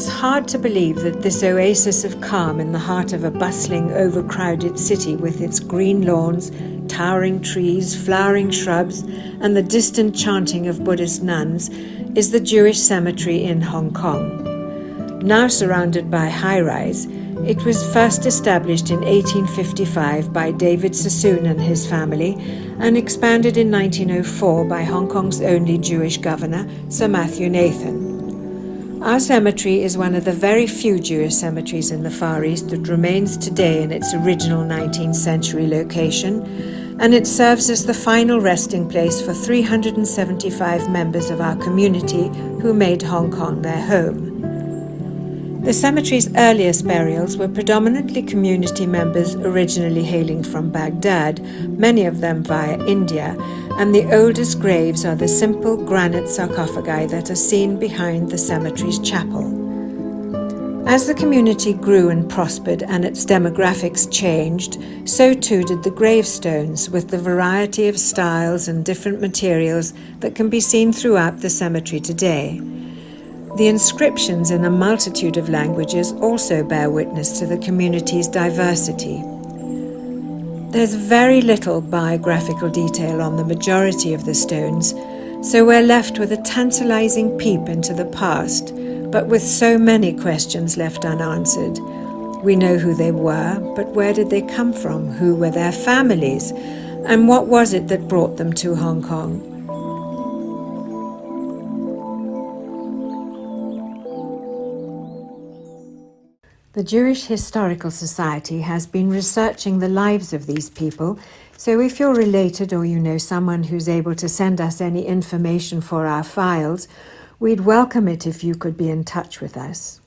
It's hard to believe that this oasis of calm in the heart of a bustling, overcrowded city with its green lawns, towering trees, flowering shrubs, and the distant chanting of Buddhist nuns is the Jewish cemetery in Hong Kong. Now surrounded by high-rise, it was first established in 1855 by David Sassoon and his family and expanded in 1904 by Hong Kong's only Jewish governor, Sir Matthew Nathan. Our cemetery is one of the very few Jewish cemeteries in the Far East that remains today in its original 19th century location, and it serves as the final resting place for 375 members of our community who made Hong Kong their home. The cemetery's earliest burials were predominantly community members originally hailing from Baghdad, many of them via India, and the oldest graves are the simple granite sarcophagi that are seen behind the cemetery's chapel. As the community grew and prospered and its demographics changed, so too did the gravestones, with the variety of styles and different materials that can be seen throughout the cemetery today. The inscriptions in a multitude of languages also bear witness to the community's diversity. There's very little biographical detail on the majority of the stones, so we're left with a tantalizing peep into the past, but with so many questions left unanswered. We know who they were, but where did they come from? Who were their families? And what was it that brought them to Hong Kong? The Jewish Historical Society has been researching the lives of these people, so if you're related or you know someone who's able to send us any information for our files, we'd welcome it if you could be in touch with us.